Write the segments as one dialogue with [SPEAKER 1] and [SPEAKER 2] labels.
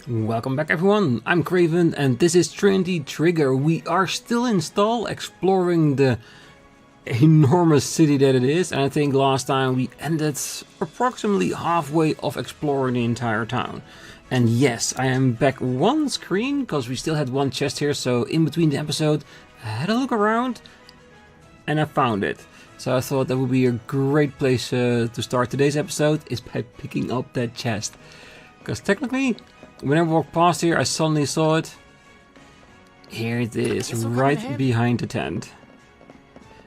[SPEAKER 1] Welcome back everyone, I'm Craven and this is Trinity Trigger. We are still in Stahl exploring the enormous city that it is, and I think last time we ended approximately halfway of exploring the entire town. And yes, I am back one screen because we still had one chest here, so in between the episode I had a look around and I found it. So I thought that would be a great place to start today's episode is by picking up that chest. Because technically, when I walked past here, I suddenly saw it. Here it is, right behind the tent.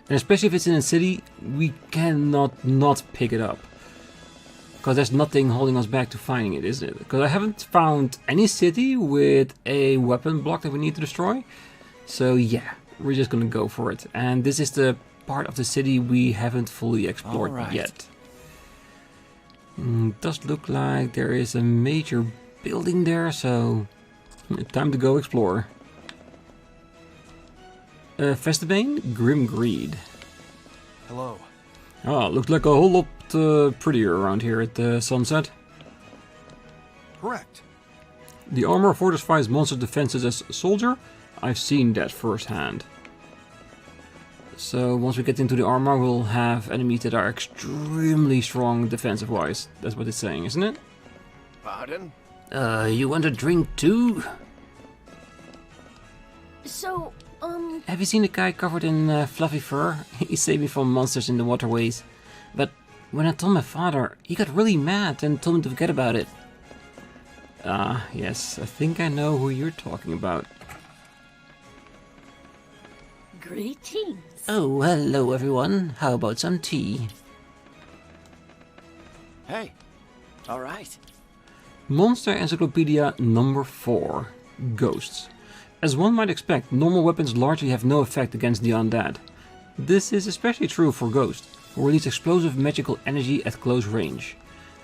[SPEAKER 1] And especially if it's in a city, we cannot not pick it up. Because there's nothing holding us back to finding it, isn't it? Because I haven't found any city with a weapon block that we need to destroy. So yeah, we're just gonna go for it. And this is the part of the city we haven't fully explored yet. Does look like there is a major building there, so time to go explore. Festivane, Grim Greed.
[SPEAKER 2] Hello.
[SPEAKER 1] Ah, looks like a whole lot prettier around here at the sunset.
[SPEAKER 2] Correct.
[SPEAKER 1] The armor fortifies monster defenses as a soldier. I've seen that firsthand. So once we get into the armor, we'll have enemies that are extremely strong defensive-wise. That's what it's saying, isn't it?
[SPEAKER 2] Pardon?
[SPEAKER 1] You want a drink too?
[SPEAKER 3] So,
[SPEAKER 1] Have you seen the guy covered in fluffy fur? He saved me from monsters in the waterways. But when I told my father, he got really mad and told me to forget about it. Ah, yes, I think I know who you're talking about.
[SPEAKER 3] greetings.
[SPEAKER 1] Oh, hello everyone. How about some tea?
[SPEAKER 2] Hey. All right.
[SPEAKER 1] Monster Encyclopedia number 4. Ghosts. As one might expect, normal weapons largely have no effect against the undead. This is especially true for ghosts, who release explosive magical energy at close range.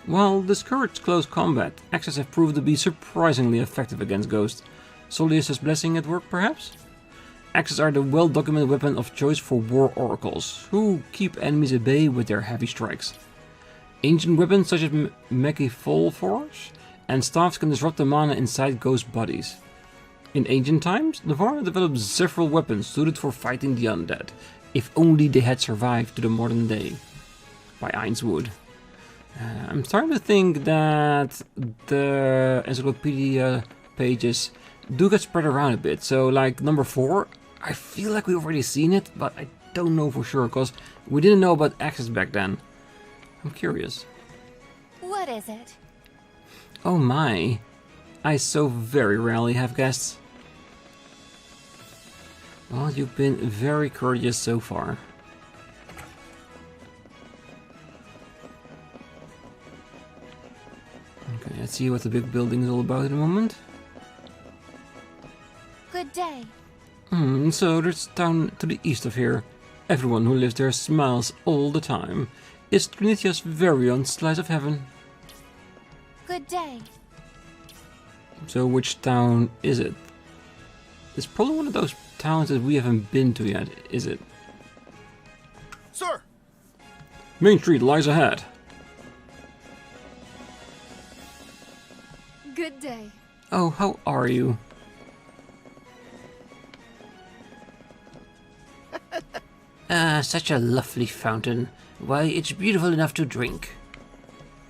[SPEAKER 1] While discouraged close combat, axes have proved to be surprisingly effective against ghosts. Solius's blessing at work, perhaps? Axes are the well-documented weapon of choice for war oracles, who keep enemies at bay with their heavy strikes. Ancient weapons such as Mechifolphors and staffs can disrupt the mana inside ghost bodies. In ancient times, the Varna developed several weapons suited for fighting the undead, if only they had survived to the modern day. By Ainswood. I'm starting to think that the encyclopedia pages do get spread around a bit. So like number 4, I feel like we've already seen it, but I don't know for sure because we didn't know about axes back then. I'm curious.
[SPEAKER 3] What is it?
[SPEAKER 1] Oh my, I so very rarely have guests. Well, you've been very courteous so far. Okay, let's see what the big building is all about in a moment.
[SPEAKER 3] Good day.
[SPEAKER 1] So there's a town to the east of here. Everyone who lives there smiles all the time. It's Trinitia's very own slice of heaven.
[SPEAKER 3] Good day.
[SPEAKER 1] So which town is it? It's probably one of those towns that we haven't been to yet, is it?
[SPEAKER 2] Sir.
[SPEAKER 1] Main Street lies ahead.
[SPEAKER 3] Good day.
[SPEAKER 1] Oh, how are you? Such a lovely fountain. Why, it's beautiful enough to drink.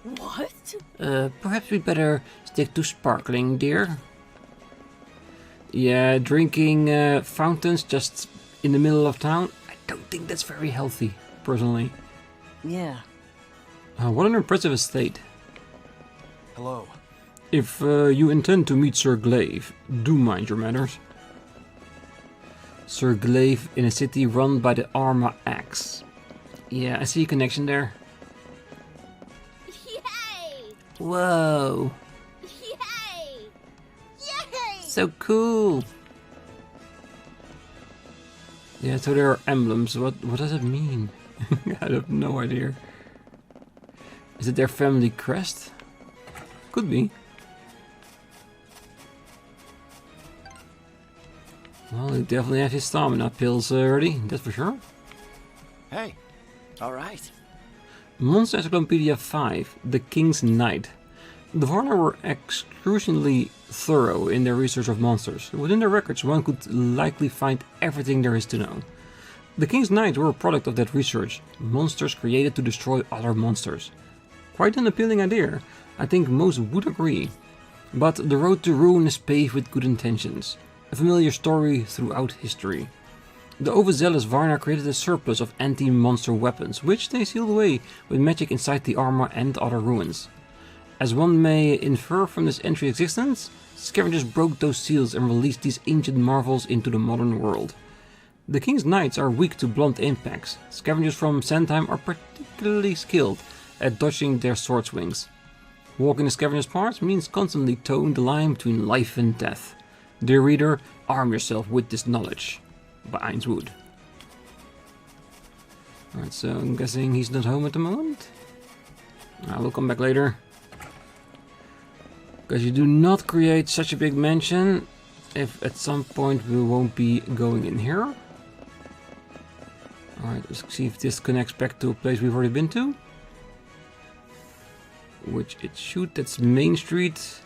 [SPEAKER 3] What?
[SPEAKER 1] Perhaps we'd better stick to sparkling, dear. Yeah, drinking fountains just in the middle of town, I don't think that's very healthy, personally.
[SPEAKER 4] Yeah.
[SPEAKER 1] What an impressive estate.
[SPEAKER 2] Hello.
[SPEAKER 1] If you intend to meet Sir Glaive, do mind your manners. Sir Glaive in a city run by the Arma Axe. Yeah, I see a connection there.
[SPEAKER 3] Yay!
[SPEAKER 1] Whoa,
[SPEAKER 3] Yay! Yay!
[SPEAKER 1] so cool. Yeah, so there are emblems. What does it mean? I have no idea. Is it their family crest? Could be. Well, he definitely has his stamina pills ready, that's for sure.
[SPEAKER 2] Hey. All right.
[SPEAKER 1] Monster Encyclopedia 5, The King's Knight. The Varna were excruciatingly thorough in their research of monsters. Within their records, one could likely find everything there is to know. The King's Knights were a product of that research, monsters created to destroy other monsters. Quite an appealing idea, I think most would agree. But the road to ruin is paved with good intentions, a familiar story throughout history. The overzealous Varna created a surplus of anti-monster weapons, which they sealed away with magic inside the armor and other ruins. As one may infer from this entry existence, scavengers broke those seals and released these ancient marvels into the modern world. The King's Knights are weak to blunt impacts. Scavengers from Sandheim are particularly skilled at dodging their sword swings. Walking the scavenger's path means constantly towing the line between life and death. Dear reader, arm yourself with this knowledge. By Ainswood. Alright, so I'm guessing he's not home at the moment. I will come back later. Because you do not create such a big mansion if at some point we won't be going in here. Alright, let's see if this connects back to a place we've already been to. Which it should, that's Main Street.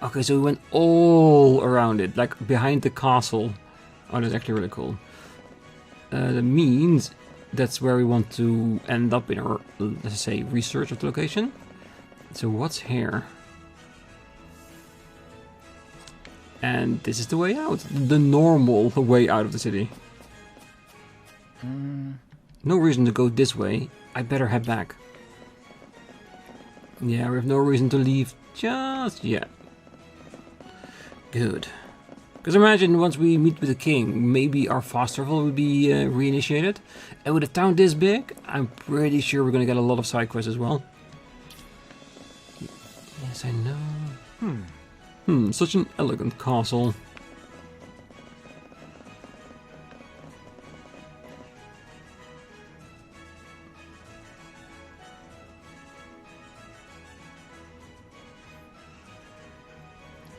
[SPEAKER 1] Okay, so we went all around it, like behind the castle. Oh, that's actually really cool. That means that's where we want to end up in our, let's say, research of the location. So what's here? And this is the way out. The normal way out of the city. No reason to go this way. I better head back. Yeah, we have no reason to leave just yet. Good. Because imagine once we meet with the king, maybe our fast travel will be reinitiated. And with a town this big, I'm pretty sure we're going to get a lot of side quests as well. Yes, I know. Such an elegant castle.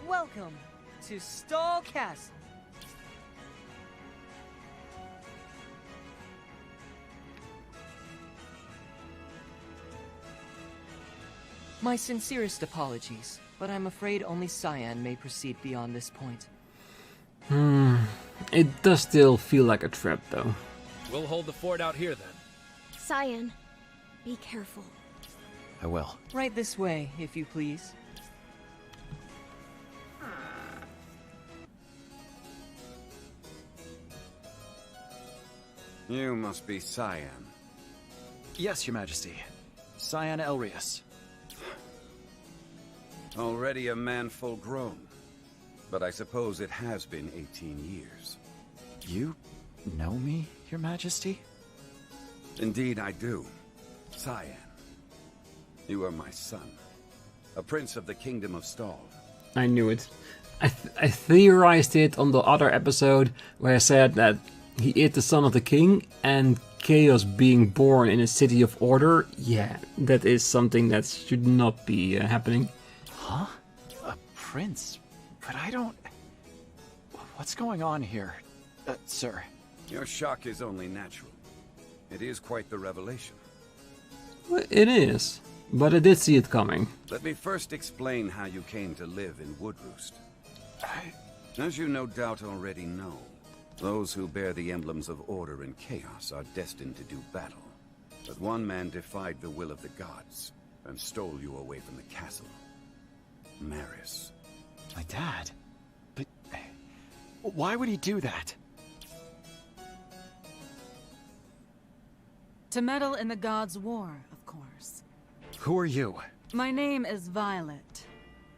[SPEAKER 4] Welcome to Stahl Castle. My sincerest apologies, but I'm afraid only Cyan may proceed beyond this point.
[SPEAKER 1] It does still feel like a trap, though.
[SPEAKER 5] We'll hold the fort out here then.
[SPEAKER 3] Cyan, be careful.
[SPEAKER 2] I will.
[SPEAKER 4] Right this way, if you please.
[SPEAKER 6] You must be Cyan.
[SPEAKER 2] Yes, Your Majesty. Cyan Elrius.
[SPEAKER 6] Already a man full grown. But I suppose it has been 18 years.
[SPEAKER 2] You know me, Your Majesty?
[SPEAKER 6] Indeed I do. Cyan. You are my son. A prince of the Kingdom of Stahl.
[SPEAKER 1] I knew it. I theorized it on the other episode where I said that he is the son of the king and chaos being born in a city of order. Yeah, that is something that should not be happening.
[SPEAKER 2] Huh? A prince? But I don't... What's going on here, sir?
[SPEAKER 6] Your shock is only natural. It is quite the revelation.
[SPEAKER 1] Well, it is, but I did see it coming.
[SPEAKER 6] Let me first explain how you came to live in Woodroost. As you no doubt already know, those who bear the emblems of order and chaos are destined to do battle. But one man defied the will of the gods and stole you away from the castle. Maris.
[SPEAKER 2] My dad? But... why would he do that?
[SPEAKER 7] To meddle in the gods' war, of course.
[SPEAKER 2] Who are you?
[SPEAKER 7] My name is Violet,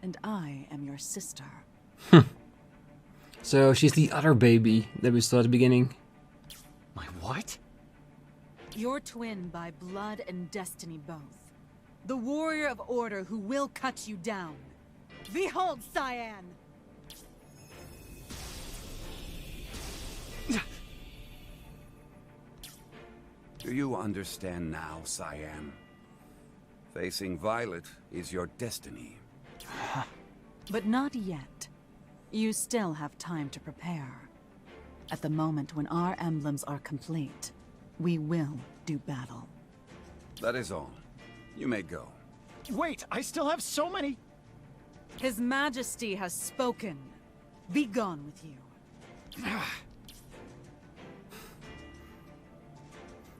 [SPEAKER 7] and I am your sister.
[SPEAKER 1] So she's the other baby that we saw at the beginning.
[SPEAKER 2] My what?
[SPEAKER 7] Your twin by blood and destiny both. The warrior of order who will cut you down. Behold, Cyan!
[SPEAKER 6] Do you understand now, Cyan? Facing Violet is your destiny.
[SPEAKER 7] But not yet. You still have time to prepare. At the moment when our emblems are complete, we will do battle.
[SPEAKER 6] That is all. You may go.
[SPEAKER 2] Wait, I still have so many...
[SPEAKER 7] His Majesty has spoken. Be gone with you.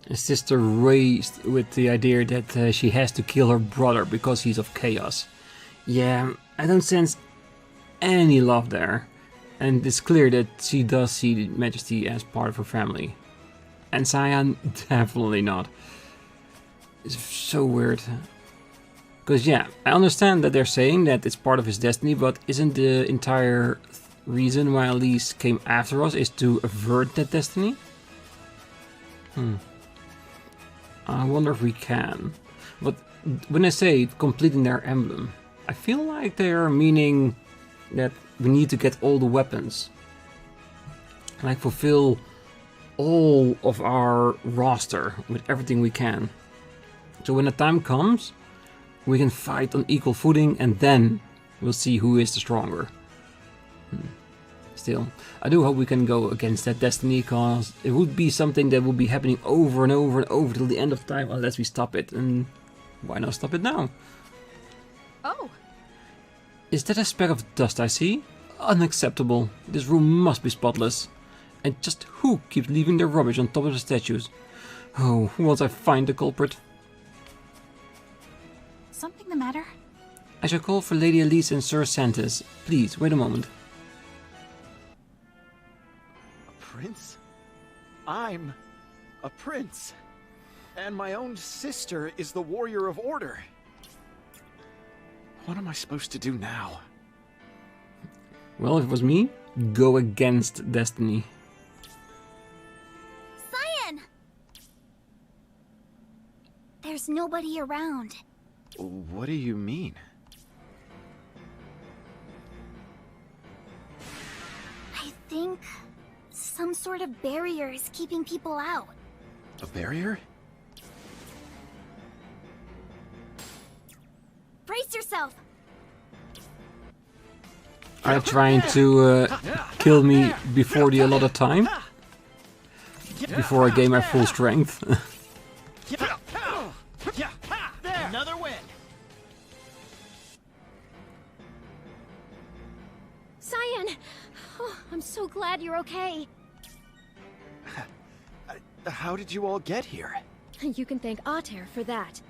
[SPEAKER 1] His sister raised with the idea that she has to kill her brother because he's of chaos. Yeah, I don't sense any love there. And it's clear that she does see the Majesty as part of her family. And Cyan, definitely not. It's so weird. Because yeah, I understand that they're saying that it's part of his destiny, but isn't the entire reason why Elise came after us is to avert that destiny? I wonder if we can. But when I say completing their emblem, I feel like they are meaning that we need to get all the weapons. Like fulfill all of our roster with everything we can. So when the time comes, we can fight on equal footing and then we'll see who is the stronger. Still, I do hope we can go against that destiny, because it would be something that would be happening over and over and over till the end of time unless we stop it. And why not stop it now?
[SPEAKER 3] Oh.
[SPEAKER 1] Is that a speck of dust I see? Unacceptable. This room must be spotless. And just who keeps leaving their rubbish on top of the statues? Oh, once I find the culprit.
[SPEAKER 7] Something the matter?
[SPEAKER 1] I shall call for Lady Elise and Sir Santis. Please, wait a moment.
[SPEAKER 2] Prince? I'm a prince. And my own sister is the warrior of order. What am I supposed to do now?
[SPEAKER 1] Well, if it was me, go against destiny.
[SPEAKER 3] Cyan! There's nobody around.
[SPEAKER 2] What do you mean?
[SPEAKER 3] I think some sort of barrier is keeping people out.
[SPEAKER 2] A barrier?
[SPEAKER 3] Brace yourself!
[SPEAKER 1] Are you trying to kill me before the allotted time? Before I gain my full strength?
[SPEAKER 2] Another win.
[SPEAKER 3] Cyan! Oh, I'm so glad you're okay.
[SPEAKER 2] How did you all get here?
[SPEAKER 3] You can thank Ater for that.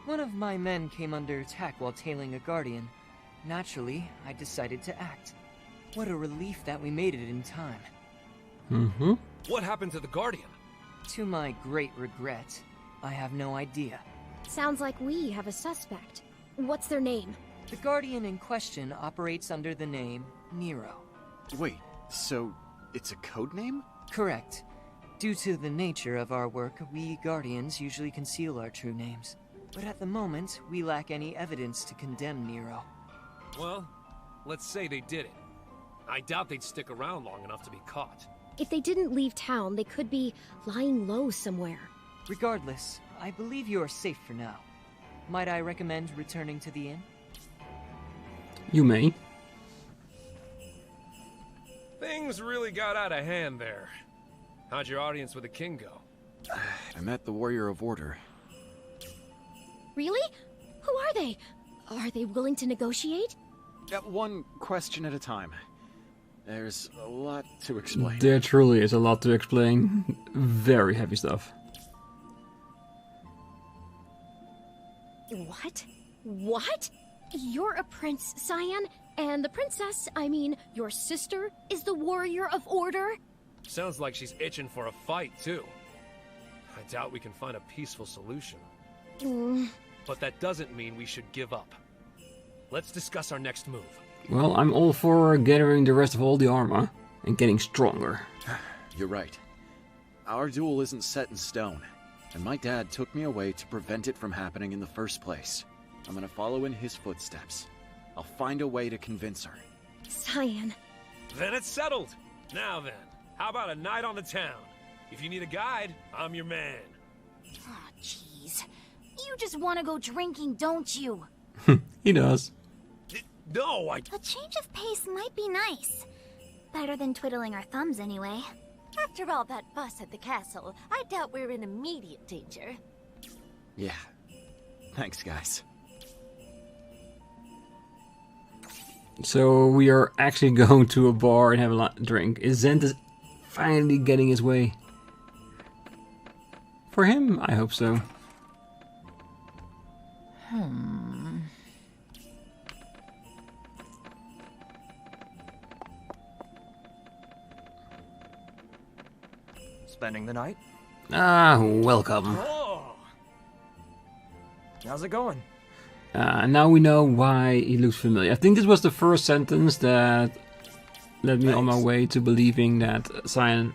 [SPEAKER 4] One of my men came under attack while tailing a guardian. Naturally, I decided to act. What a relief that we made it in time.
[SPEAKER 1] Mm-hmm.
[SPEAKER 5] What happened to the Guardian?
[SPEAKER 4] To my great regret, I have no idea.
[SPEAKER 3] Sounds like we have a suspect. What's their name?
[SPEAKER 4] The Guardian in question operates under the name Nero.
[SPEAKER 2] Wait, so it's a code name?
[SPEAKER 4] Correct. Due to the nature of our work, we Guardians usually conceal our true names. But at the moment, we lack any evidence to condemn Nero.
[SPEAKER 5] Well, let's say they did it. I doubt they'd stick around long enough to be caught.
[SPEAKER 3] If they didn't leave town, they could be lying low somewhere.
[SPEAKER 4] Regardless, I believe you are safe for now. Might I recommend returning to the inn?
[SPEAKER 1] You may.
[SPEAKER 5] Things really got out of hand there. How'd your audience with the king go?
[SPEAKER 2] I met the warrior of order.
[SPEAKER 3] Really? Who are they? Are they willing to negotiate?
[SPEAKER 2] One question at a time. There's a lot to explain.
[SPEAKER 1] There truly is a lot to explain. Very heavy stuff.
[SPEAKER 3] What? What? You're a prince, Cyan, and the princess, I mean, your sister, is the warrior of order?
[SPEAKER 5] Sounds like she's itching for a fight, too. I doubt we can find a peaceful solution. But that doesn't mean we should give up. Let's discuss our next move.
[SPEAKER 1] Well, I'm all for gathering the rest of all the armor and getting stronger.
[SPEAKER 2] You're right. Our duel isn't set in stone, and my dad took me away to prevent it from happening in the first place. I'm gonna follow in his footsteps. I'll find a way to convince her.
[SPEAKER 3] Cyan.
[SPEAKER 5] Then it's settled. Now then, how about a night on the town? If you need a guide, I'm your man.
[SPEAKER 3] Oh, jeez. You just want to go drinking, don't you?
[SPEAKER 1] He does.
[SPEAKER 5] No,
[SPEAKER 3] A change of pace might be nice. Better than twiddling our thumbs, anyway.
[SPEAKER 8] After all that fuss at the castle, I doubt we're in immediate danger.
[SPEAKER 2] Yeah. Thanks, guys.
[SPEAKER 1] So we are actually going to a bar and have a drink. Is Xanthus finally getting his way? For him, I hope so.
[SPEAKER 9] Spending the night?
[SPEAKER 1] Ah, welcome.
[SPEAKER 9] Oh. How's it going?
[SPEAKER 1] Now we know why he looks familiar. I think this was the first sentence that led me on my way to believing that Cyan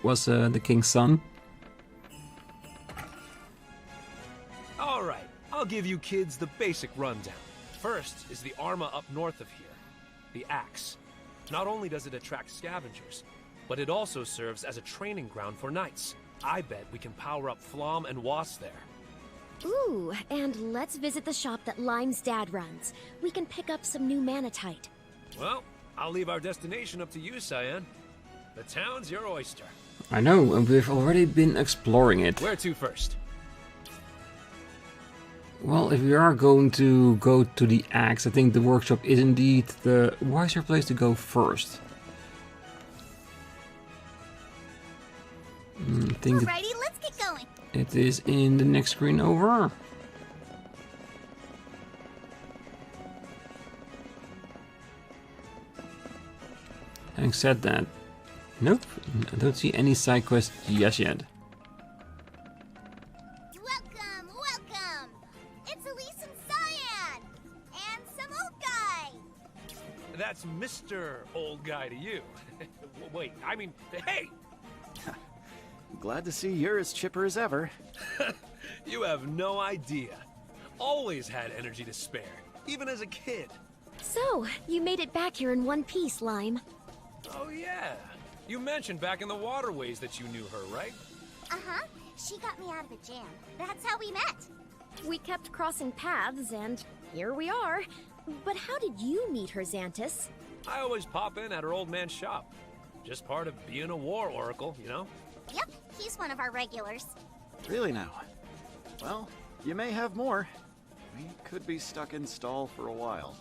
[SPEAKER 1] was the king's son.
[SPEAKER 5] All right, I'll give you kids the basic rundown. First is the Arma up north of here, the Axe. Not only does it attract scavengers, but it also serves as a training ground for knights. I bet we can power up Flom and Was there.
[SPEAKER 3] Ooh, and let's visit the shop that Lime's dad runs. We can pick up some new manatite.
[SPEAKER 5] Well, I'll leave our destination up to you, Cyan. The town's your oyster.
[SPEAKER 1] I know, and we've already been exploring it.
[SPEAKER 5] Where to first?
[SPEAKER 1] Well, if we are going to go to the Axe, I think the workshop is indeed the wiser place to go first. I think
[SPEAKER 8] Alrighty, let's get going.
[SPEAKER 1] it is in the next screen over. Having said that, nope, I don't see any side quests yet.
[SPEAKER 8] Welcome, welcome. It's Elise and Cyan. And some old guy.
[SPEAKER 5] That's Mr. Old Guy to you. Wait, I mean, hey!
[SPEAKER 2] Glad to see you're as chipper as ever.
[SPEAKER 5] You have no idea. Always had energy to spare, even as a kid.
[SPEAKER 3] So, you made it back here in one piece, Lime.
[SPEAKER 5] Oh yeah. You mentioned back in the waterways that you knew her, right?
[SPEAKER 8] Uh-huh. She got me out of a jam. That's how we met.
[SPEAKER 3] We kept crossing paths, and here we are. But how did you meet her, Xanthus?
[SPEAKER 5] I always pop in at her old man's shop. Just part of being a war oracle, you know?
[SPEAKER 8] Yep, he's one of our regulars.
[SPEAKER 2] Really now? Well, you may have more. We could be stuck in Stahl for a while.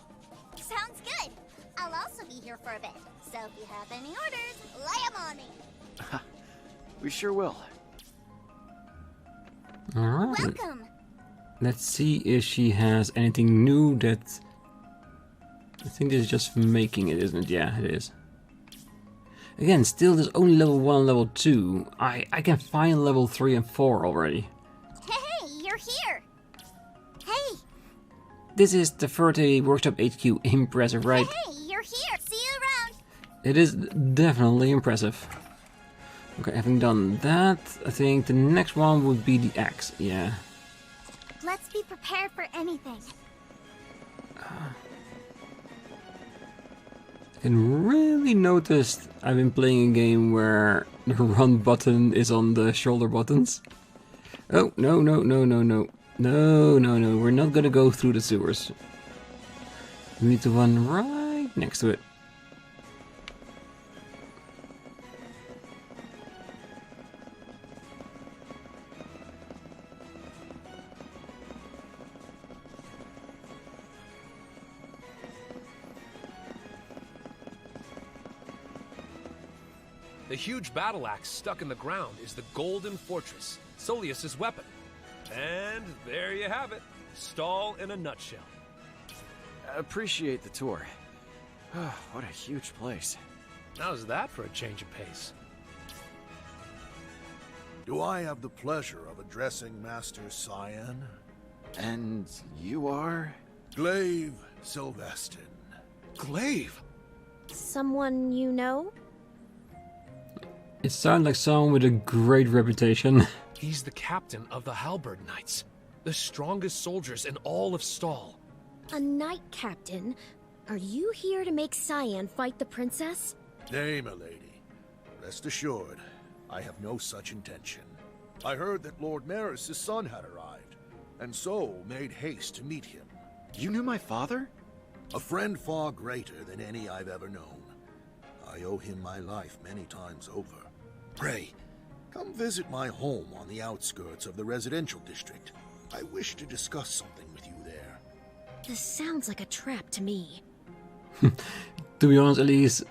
[SPEAKER 8] Sounds good. I'll also be here for a bit. So if you have any orders, lay 'em on me.
[SPEAKER 2] We sure will.
[SPEAKER 1] Alright,
[SPEAKER 8] Welcome.
[SPEAKER 1] let's see if she has anything new that... I think this is just making it, isn't it? Yeah, it is. Again, still there's only level 1 and level 2. I can find level 3 and 4 already.
[SPEAKER 8] Hey, you're here. Hey,
[SPEAKER 1] This is the FURYU Workshop HQ. Impressive, right?
[SPEAKER 8] hey, you're here. See you around.
[SPEAKER 1] It is definitely impressive. Okay, having done that, I think the next one would be the axe. Yeah.
[SPEAKER 8] Let's be prepared for anything.
[SPEAKER 1] I can really notice I've been playing a game where the run button is on the shoulder buttons. Oh, no, no, no, no, no. No, no, no, we're not gonna go through the sewers. We need to run right next to it.
[SPEAKER 5] The huge battle axe stuck in the ground is the Golden Fortress, Soleus's weapon. And there you have it. Stahl in a nutshell.
[SPEAKER 2] Appreciate the tour. What a huge place.
[SPEAKER 5] How's that for a change of pace?
[SPEAKER 10] Do I have the pleasure of addressing Master Cyan?
[SPEAKER 2] And you are?
[SPEAKER 10] Glaive Sylvestin.
[SPEAKER 5] Glaive!
[SPEAKER 3] Someone you know?
[SPEAKER 1] It sounds like someone with a great reputation.
[SPEAKER 5] He's the captain of the Halberd Knights, the strongest soldiers in all of Stahl.
[SPEAKER 3] A knight captain? Are you here to make Cyan fight the princess?
[SPEAKER 10] Nay, milady. Rest assured, I have no such intention. I heard that Lord Maris' son had arrived, and so made haste to meet him.
[SPEAKER 2] You knew my father?
[SPEAKER 10] A friend far greater than any I've ever known. I owe him my life many times over. Pray, come visit my home on the outskirts of the residential district. I wish to discuss something with you there.
[SPEAKER 3] This sounds like a trap to me.
[SPEAKER 1] To be honest, Elise,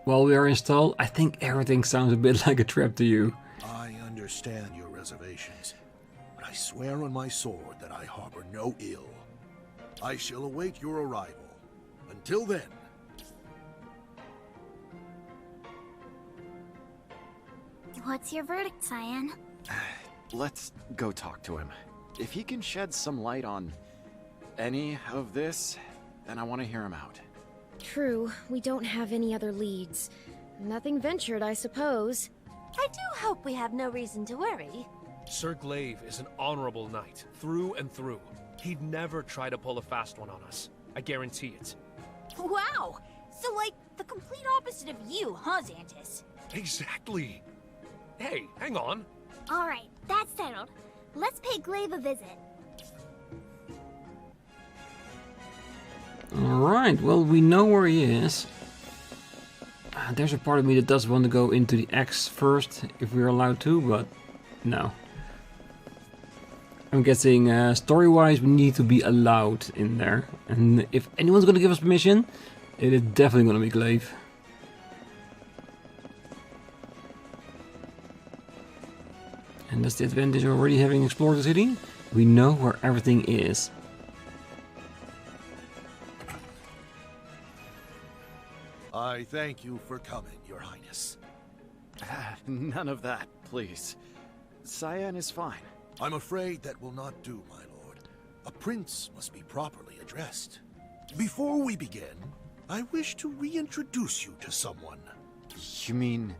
[SPEAKER 1] while we are in Stahl, I think everything sounds a bit like a trap to you.
[SPEAKER 10] I understand your reservations, but I swear on my sword that I harbor no ill. I shall await your arrival. Until then.
[SPEAKER 8] What's your verdict, Cyan?
[SPEAKER 2] Let's go talk to him. If he can shed some light on any of this, then I want to hear him out.
[SPEAKER 3] True, we don't have any other leads. Nothing ventured, I suppose.
[SPEAKER 8] I do hope we have no reason to worry.
[SPEAKER 5] Sir Glaive is an honorable knight, through and through. He'd never try to pull a fast one on us. I guarantee it.
[SPEAKER 8] Wow! So, like, the complete opposite of you, huh, Xantis?
[SPEAKER 5] Exactly! Hey, hang on.
[SPEAKER 8] Alright, that's settled. Let's pay Glaive a visit.
[SPEAKER 1] Alright, well, we know where he is. There's a part of me that does want to go into the X first, if we're allowed to, but no. I'm guessing story-wise we need to be allowed in there. And if anyone's going to give us permission, it is definitely going to be Glaive. And that's the advantage of already having explored the city. We know where everything is.
[SPEAKER 10] I thank you for coming, Your Highness.
[SPEAKER 2] None of that, please. Cyan is fine.
[SPEAKER 10] I'm afraid that will not do, my lord. A prince must be properly addressed. Before we begin, I wish to reintroduce you to someone.
[SPEAKER 2] You mean...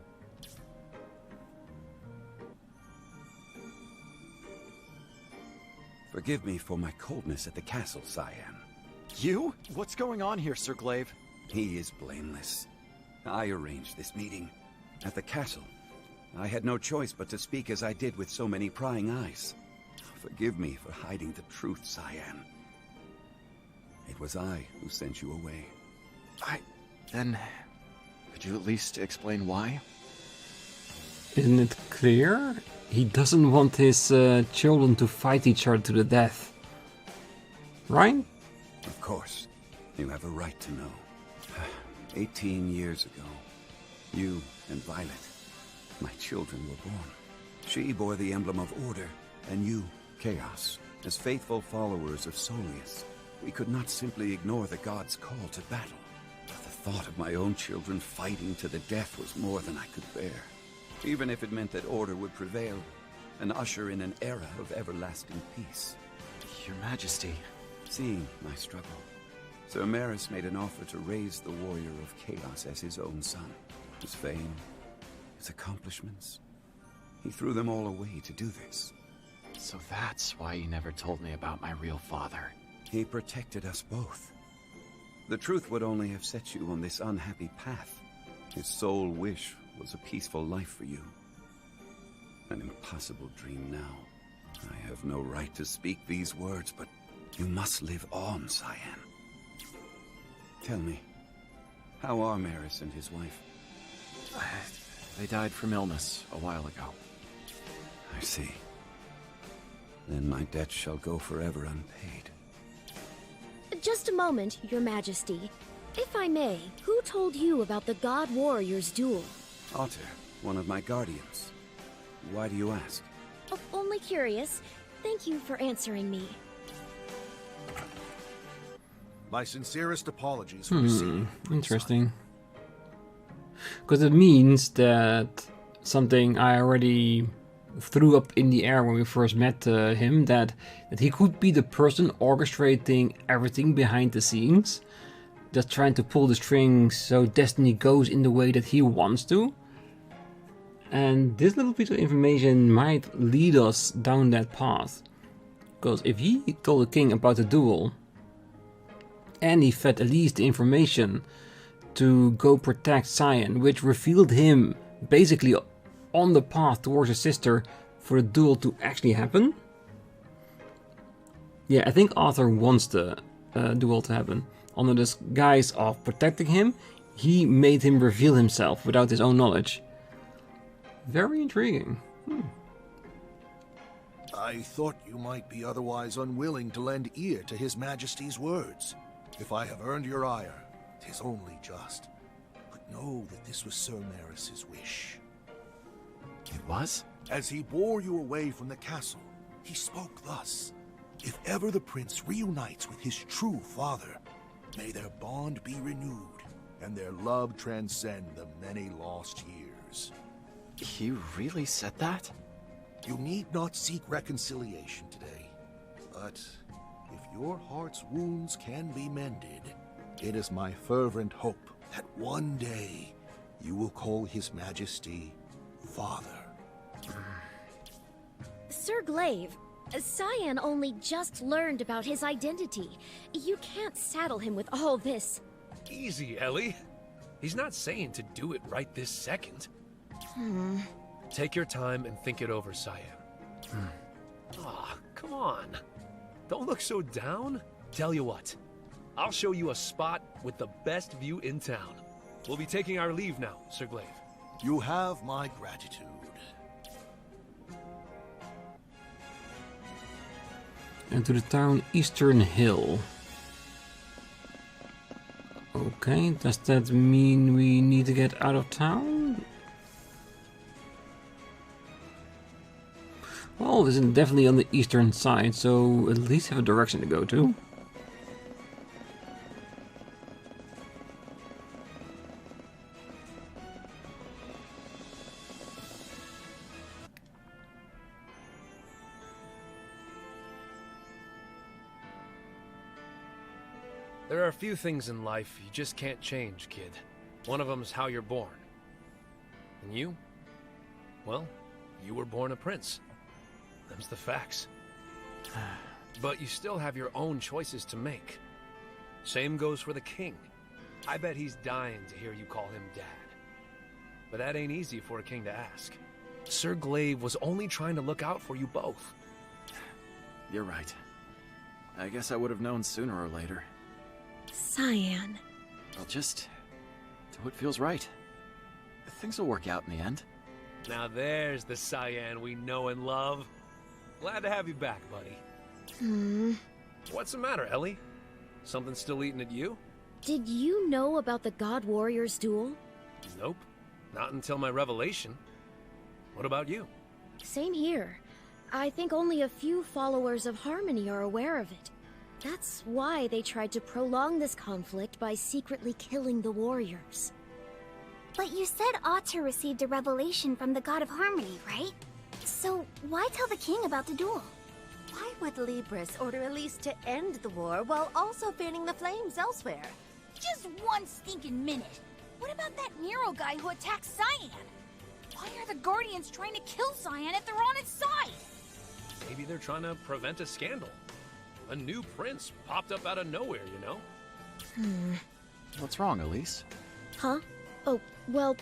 [SPEAKER 6] Forgive me for my coldness at the castle, Cyan.
[SPEAKER 2] You? What's going on here, Sir Glaive?
[SPEAKER 6] He is blameless. I arranged this meeting. At the castle, I had no choice but to speak as I did with so many prying eyes. Forgive me for hiding the truth, Cyan. It was I who sent you away.
[SPEAKER 2] Then... could you at least explain why?
[SPEAKER 1] Isn't it clear? He doesn't want his children to fight each other to the death. Right?
[SPEAKER 6] Of course. You have a right to know. 18 years ago, you and Violet, my children, were born. She bore the emblem of order, and you, chaos. As faithful followers of Soleus, we could not simply ignore the gods' call to battle. But the thought of my own children fighting to the death was more than I could bear. Even if it meant that order would prevail, and usher in an era of everlasting peace.
[SPEAKER 2] Your Majesty.
[SPEAKER 6] Seeing my struggle, Sir Maris made an offer to raise the warrior of chaos as his own son. His fame, his accomplishments, he threw them all away to do this.
[SPEAKER 2] So that's why you never told me about my real father.
[SPEAKER 6] He protected us both. The truth would only have set you on this unhappy path. His sole wish was a peaceful life for you. An impossible dream now. I have no right to speak these words, but you must live on, Cyan. Tell me, how are Maris and his wife?
[SPEAKER 2] They died from illness a while ago.
[SPEAKER 6] I see. Then my debt shall go forever unpaid.
[SPEAKER 3] Just a moment, Your Majesty. If I may, who told you about the God Warrior's duel?
[SPEAKER 6] Otter, one of my guardians. Why do you ask?
[SPEAKER 3] Oh, only curious. Thank you for answering me.
[SPEAKER 10] My sincerest apologies for receiving.
[SPEAKER 1] Interesting. Because it means that something I already threw up in the air when we first met him, that he could be the person orchestrating everything behind the scenes, just trying to pull the strings so destiny goes in the way that he wants to. And this little piece of information might lead us down that path. Because if he told the king about the duel, and he fed Elise the information to go protect Cyan, which revealed him basically on the path towards his sister for the duel to actually happen. Yeah, I think Arthur wants the duel to happen. Under the guise of protecting him, he made him reveal himself without his own knowledge. Very intriguing.
[SPEAKER 10] I thought you might be otherwise unwilling to lend ear to His Majesty's words. If I have earned your ire, 'tis only just. But know that this was Sir Maris's wish.
[SPEAKER 2] It was?
[SPEAKER 10] As he bore you away from the castle, he spoke thus. If ever the prince reunites with his true father, may their bond be renewed, and their love transcend the many lost years.
[SPEAKER 2] He really said that?
[SPEAKER 10] You need not seek reconciliation today, but if your heart's wounds can be mended, it is my fervent hope that one day you will call His Majesty Father.
[SPEAKER 3] Sir Glaive, Cyan only just learned about his identity. You can't saddle him with all this.
[SPEAKER 5] Easy, Ellie. He's not saying to do it right this second. Take your time and think it over, Cyan. Ah, come on. Don't look so down. Tell you what, I'll show you a spot with the best view in town. We'll be taking our leave now, Sir Glaive.
[SPEAKER 10] You have my gratitude.
[SPEAKER 1] And to the town Eastern Hill. Okay, does that mean we need to get out of town? Well, this is definitely on the eastern side, so at least have a direction to go to.
[SPEAKER 5] There are a few things in life you just can't change, kid. One of them's how you're born. And you? Well, you were born a prince. Them's the facts. But you still have your own choices to make. Same goes for the king. I bet he's dying to hear you call him Dad. But that ain't easy for a king to ask. Sir Glaive was only trying to look out for you both.
[SPEAKER 2] You're right. I guess I would have known sooner or later.
[SPEAKER 3] Cyan.
[SPEAKER 2] I'll just do what feels right. Things will work out in the end.
[SPEAKER 5] Now there's the Cyan we know and love. Glad to have you back, buddy. What's the matter, Ellie? Something still eating at you?
[SPEAKER 3] Did you know about the God Warriors duel?
[SPEAKER 5] Nope. Not until my revelation. What about you?
[SPEAKER 3] Same here. I think only a few followers of Harmony are aware of it. That's why they tried to prolong this conflict by secretly killing the warriors.
[SPEAKER 8] But you said Otter received a revelation from the God of Harmony, right? So why tell the king about the duel?
[SPEAKER 9] Why would Libris order Elise to end the war while also fanning the flames elsewhere?
[SPEAKER 11] Just one stinking minute. What about that Nero guy who attacked Cyan? Why are the Guardians trying to kill Cyan if they're on its side?
[SPEAKER 5] Maybe they're trying to prevent a scandal. A new prince popped up out of nowhere, you know?
[SPEAKER 2] What's wrong, Elise?
[SPEAKER 3] Huh? Oh, well,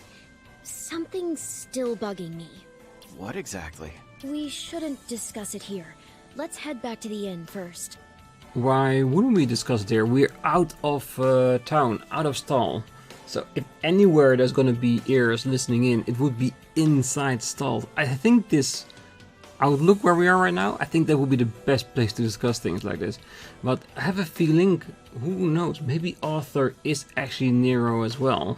[SPEAKER 3] something's still bugging me.
[SPEAKER 2] What exactly?
[SPEAKER 3] We shouldn't discuss it here. Let's head back to the inn first.
[SPEAKER 1] Why wouldn't we discuss it there? We're out of town, out of Stahl. So if anywhere there's gonna be ears listening in, it would be inside Stahl. I think this outlook where we are right now, I think that would be the best place to discuss things like this. But I have a feeling, who knows, maybe Arthur is actually Nero as well.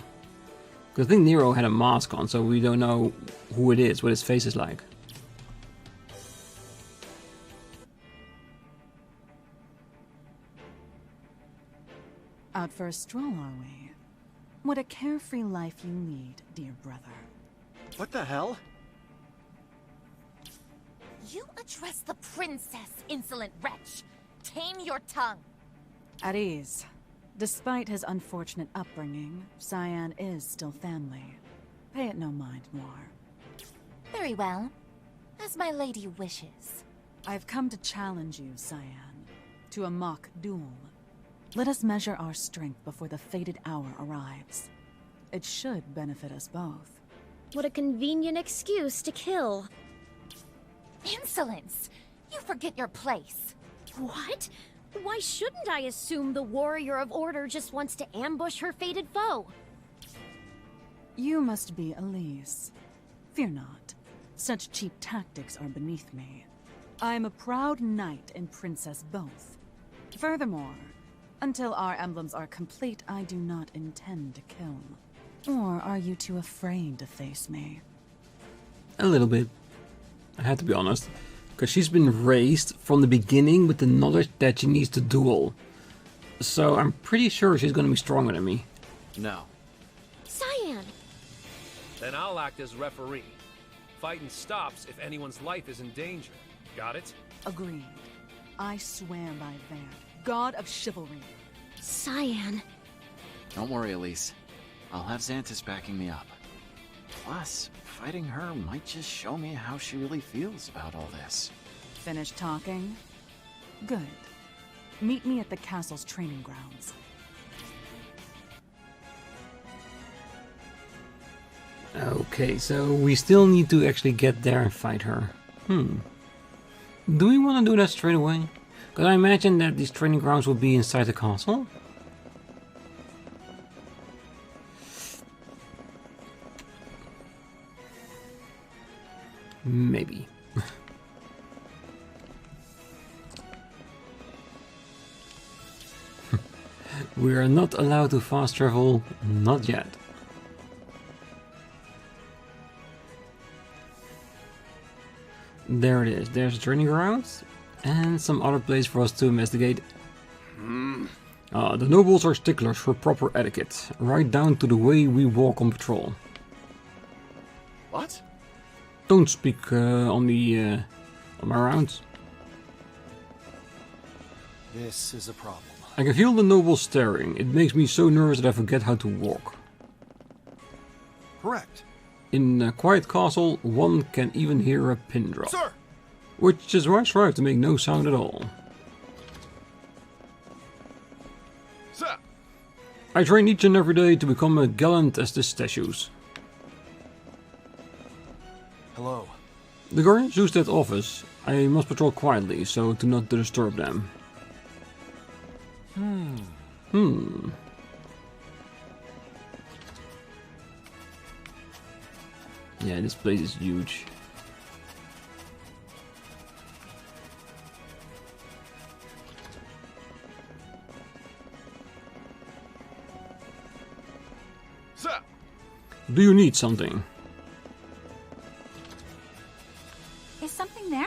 [SPEAKER 1] Because I think Nero had a mask on, so we don't know who it is, what his face is like.
[SPEAKER 7] Out for a stroll, are we? What a carefree life you lead, dear brother.
[SPEAKER 2] What the hell?
[SPEAKER 9] You address the princess, insolent wretch. Tame your tongue.
[SPEAKER 7] At ease. Despite his unfortunate upbringing, Cyan is still family. Pay it no mind more.
[SPEAKER 9] Very well. As my lady wishes.
[SPEAKER 7] I've come to challenge you, Cyan, to a mock duel. Let us measure our strength before the fated hour arrives. It should benefit us both.
[SPEAKER 3] What a convenient excuse to kill.
[SPEAKER 9] Insolence! You forget your place.
[SPEAKER 3] What? Why shouldn't I assume the Warrior of Order just wants to ambush her fated foe?
[SPEAKER 7] You must be Elise. Fear not. Such cheap tactics are beneath me. I am a proud knight and princess both. Furthermore, Until our emblems are complete, I do not intend to kill. Or are you too afraid to face me?
[SPEAKER 1] A little bit. I have to be honest. Because she's been raised from the beginning with the knowledge that she needs to duel. So I'm pretty sure she's going to be stronger than me.
[SPEAKER 2] No.
[SPEAKER 3] Cyan!
[SPEAKER 5] Then I'll act as referee. Fighting stops if anyone's life is in danger. Got it?
[SPEAKER 7] Agreed. I swear by Van, god of chivalry.
[SPEAKER 3] Cyan.
[SPEAKER 2] Don't worry, Elise. I'll have Xanthus backing me up. Plus, fighting her might just show me how she really feels about all this.
[SPEAKER 7] Finished talking? Good. Meet me at the castle's training grounds.
[SPEAKER 1] Okay, so we still need to actually get there and fight her. Do we want to do that straight away? Because I imagine that these training grounds will be inside the castle. Maybe. We are not allowed to fast travel, not yet. There it is, there's the training grounds and some other place for us to investigate. The nobles are sticklers for proper etiquette, right down to the way we walk on patrol.
[SPEAKER 2] What?
[SPEAKER 1] Don't speak on my rounds.
[SPEAKER 10] This is a problem.
[SPEAKER 1] I can feel the nobles staring. It makes me so nervous that I forget how to walk.
[SPEAKER 10] Correct.
[SPEAKER 1] In a quiet castle, one can even hear a pin drop.
[SPEAKER 10] Sir!
[SPEAKER 1] Which is why I strive to make no sound at all.
[SPEAKER 10] Sir!
[SPEAKER 1] I train each and every day to become as gallant as the statues.
[SPEAKER 10] Hello.
[SPEAKER 1] The guardians use that office. I must patrol quietly, so to not disturb them. Yeah, this place is huge.
[SPEAKER 10] Sir!
[SPEAKER 1] Do you need something?
[SPEAKER 11] Is something there?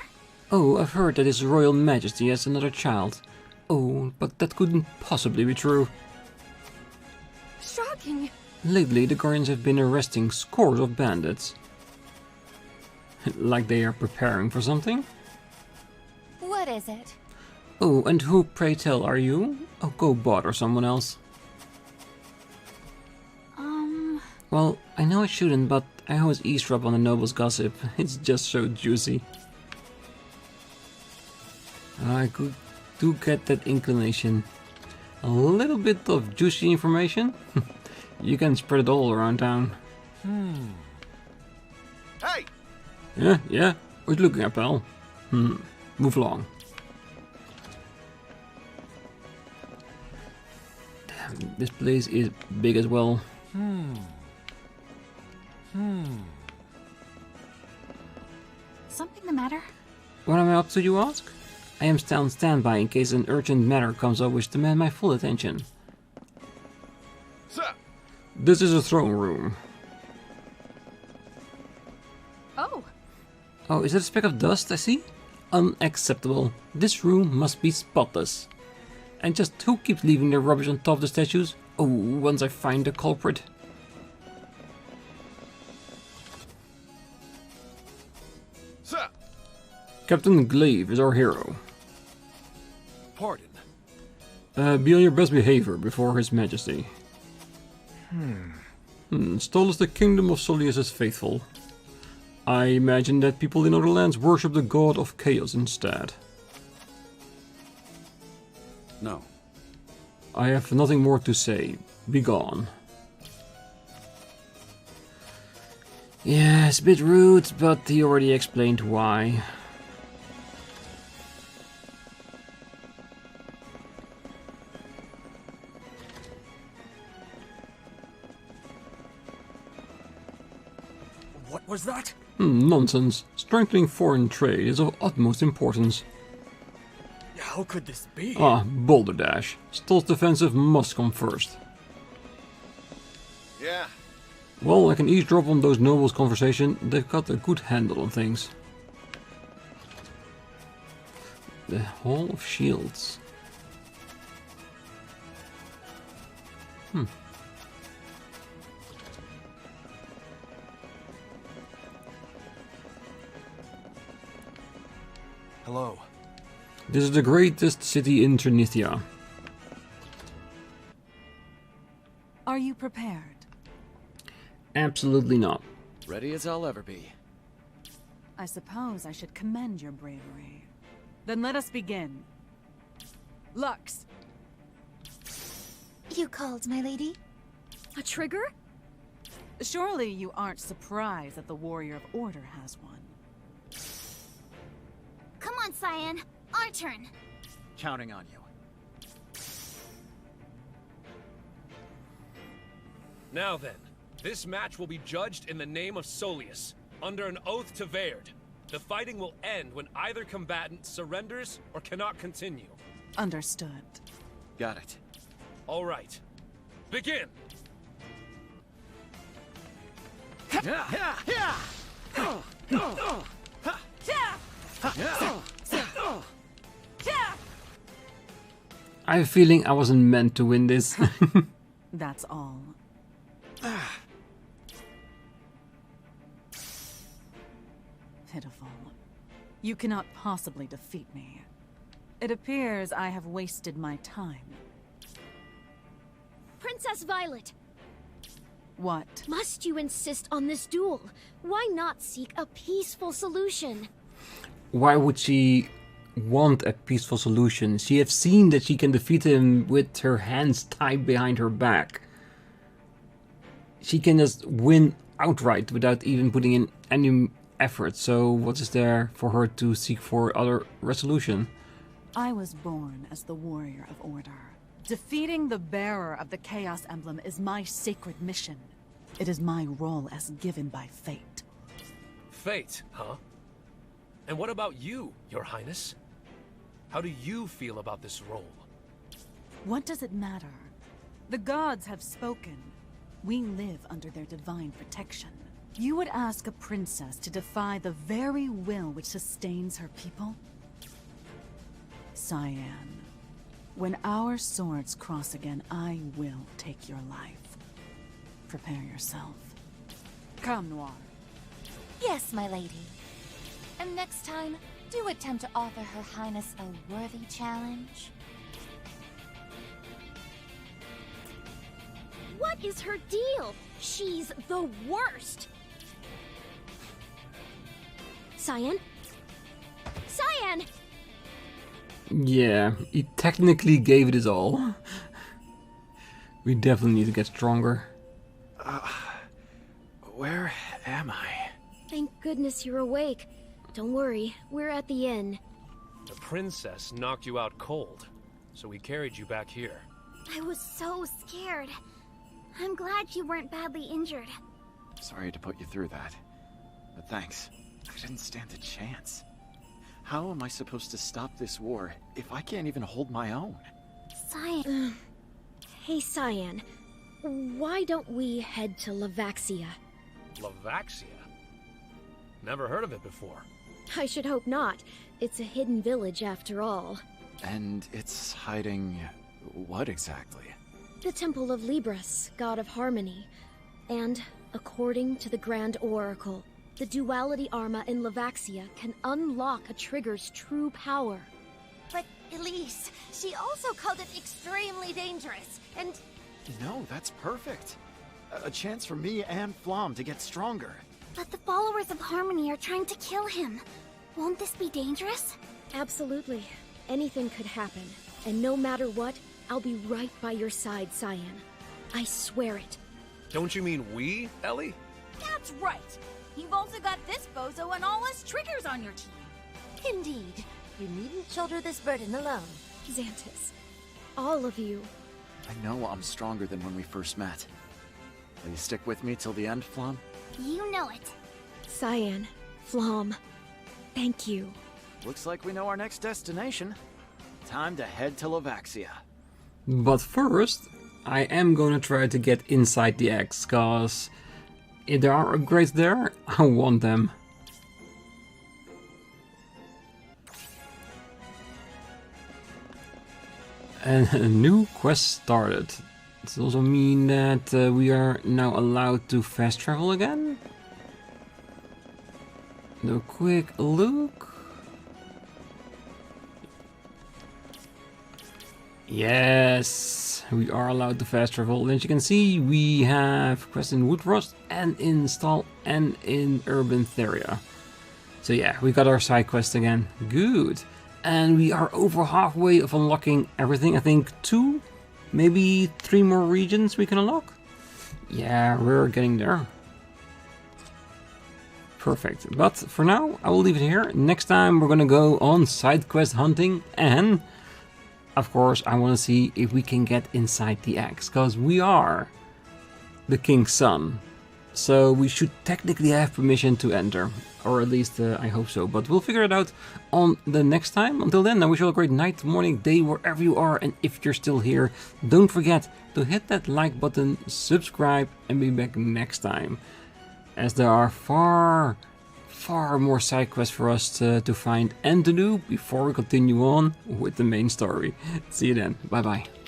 [SPEAKER 1] Oh, I've heard that His Royal Majesty has another child. Oh, but that couldn't possibly be true.
[SPEAKER 11] Shocking.
[SPEAKER 1] Lately, the Guardians have been arresting scores of bandits. Like they are preparing for something?
[SPEAKER 9] What is it?
[SPEAKER 1] Oh, and who, pray tell, are you? Oh, go bother someone else. Well, I know I shouldn't, but I always eavesdrop on the nobles' gossip. It's just so juicy. I do get that inclination. A little bit of juicy information. You can spread it all around town.
[SPEAKER 10] Hey!
[SPEAKER 1] Yeah. What are you looking at, pal? Move along. Damn, this place is big as well.
[SPEAKER 11] Something the matter?
[SPEAKER 1] What am I up to, you ask? I am on standby in case an urgent matter comes up which demands my full attention.
[SPEAKER 10] Sir!
[SPEAKER 1] This is a throne room. Oh, is that a speck of dust I see? Unacceptable. This room must be spotless. And just who keeps leaving their rubbish on top of the statues? Oh, once I find the culprit.
[SPEAKER 10] Sir!
[SPEAKER 1] Captain Glaive is our hero.
[SPEAKER 10] Pardon.
[SPEAKER 1] Be on your best behavior before His Majesty. Stahl is the kingdom of Solius's faithful. I imagine that people in other lands worship the god of chaos instead.
[SPEAKER 6] No.
[SPEAKER 1] I have nothing more to say. Be gone. Yeah, it's a bit rude, but he already explained why.
[SPEAKER 10] What was that?
[SPEAKER 1] Nonsense. Strengthening foreign trade is of utmost importance.
[SPEAKER 12] How could this be?
[SPEAKER 1] Ah, Boulder Dash. Stahl's defensive must come first.
[SPEAKER 2] Yeah.
[SPEAKER 1] Well, I can eavesdrop on those nobles' conversation. They've got a good handle on things. The Hall of Shields.
[SPEAKER 5] Hello.
[SPEAKER 1] This is the greatest city in Trinitia.
[SPEAKER 7] Are you prepared?
[SPEAKER 1] Absolutely not.
[SPEAKER 2] Ready as I'll ever be.
[SPEAKER 7] I suppose I should commend your bravery. Then let us begin. Lux!
[SPEAKER 11] You called, my lady?
[SPEAKER 3] A trigger?
[SPEAKER 7] Surely you aren't surprised that the Warrior of Order has one.
[SPEAKER 8] Come on, Cyan. Our turn.
[SPEAKER 2] Counting on you.
[SPEAKER 5] Now then, this match will be judged in the name of Soleus, under an oath to Verd. The fighting will end when either combatant surrenders or cannot continue.
[SPEAKER 7] Understood.
[SPEAKER 2] Got it.
[SPEAKER 5] All right. Begin!
[SPEAKER 1] I have a feeling I wasn't meant to win this.
[SPEAKER 7] That's all. Pitiful. You cannot possibly defeat me. It appears I have wasted my time.
[SPEAKER 3] Princess Violet,
[SPEAKER 7] What?
[SPEAKER 3] must you insist on this duel? Why not seek a peaceful solution?
[SPEAKER 1] Why would she want a peaceful solution? She has seen that she can defeat him with her hands tied behind her back. She can just win outright without even putting in any effort. So what is there for her to seek for other resolution?
[SPEAKER 7] I was born as the Warrior of Order. Defeating the bearer of the Chaos Emblem is my sacred mission. It is my role as given by fate.
[SPEAKER 5] Fate, huh? And what about you, Your Highness? How do you feel about this role?
[SPEAKER 7] What does it matter? The gods have spoken. We live under their divine protection. You would ask a princess to defy the very will which sustains her people? Cyan, when our swords cross again, I will take your life. Prepare yourself. Come, Noir.
[SPEAKER 9] Yes, my lady. And next time, do attempt to offer Her Highness a worthy challenge.
[SPEAKER 3] What is her deal? She's the worst! Cyan? Cyan!
[SPEAKER 1] Yeah, he technically gave it his all. We definitely need to get stronger.
[SPEAKER 2] Where am I?
[SPEAKER 3] Thank goodness you're awake. Don't worry, we're at the inn.
[SPEAKER 5] The princess knocked you out cold, so we carried you back here.
[SPEAKER 8] I was so scared. I'm glad you weren't badly injured.
[SPEAKER 2] Sorry to put you through that. But thanks. I didn't stand a chance. How am I supposed to stop this war if I can't even hold my own?
[SPEAKER 8] Cyan.
[SPEAKER 3] Hey, Cyan. Why don't we head to Levaxia?
[SPEAKER 5] Levaxia? Never heard of it before.
[SPEAKER 3] I should hope not. It's a hidden village after all.
[SPEAKER 2] And it's hiding... what exactly?
[SPEAKER 3] The Temple of Libras, God of Harmony. And, according to the Grand Oracle, the Duality Arma in Levaxia can unlock a trigger's true power.
[SPEAKER 9] But, Elise, she also called it extremely dangerous, and...
[SPEAKER 2] No, that's perfect. A chance for me and Flom to get stronger.
[SPEAKER 8] But the followers of Harmony are trying to kill him. Won't this be dangerous?
[SPEAKER 3] Absolutely. Anything could happen. And no matter what, I'll be right by your side, Cyan. I swear it.
[SPEAKER 5] Don't you mean we, Ellie?
[SPEAKER 11] That's right. You've also got this bozo and all his triggers on your team.
[SPEAKER 9] Indeed. You needn't shoulder this burden alone.
[SPEAKER 3] Xanthus, all of you.
[SPEAKER 2] I know I'm stronger than when we first met. Will you stick with me till the end, Flom?
[SPEAKER 8] You know it.
[SPEAKER 3] Cyan, Flom, thank you.
[SPEAKER 2] Looks like we know our next destination. Time to head to Levaxia.
[SPEAKER 1] But first, I am gonna try to get inside the X, cause if there are upgrades there, I want them. And a new quest started. Does it also mean that we are now allowed to fast travel again? Do a quick look. Yes, we are allowed to fast travel. As you can see, we have quests in Woodrust and in Stahl and in Urban Theria. So yeah, we got our side quest again. Good. And we are over halfway of unlocking everything. I think 2, maybe 3 more regions we can unlock. Yeah, we're getting there. Perfect. But for now, I will leave it here. Next time we're gonna go on side quest hunting, and of course I want to see if we can get inside the X, because we are the King's son. So we should technically have permission to enter. Or at least I hope so. But we'll figure it out on the next time. Until then, I wish you all a great night, morning, day, wherever you are. And if you're still here, don't forget to hit that like button, subscribe, and be back next time. As there are far more side quests for us to find and to do before we continue on with the main story. See you then. Bye bye.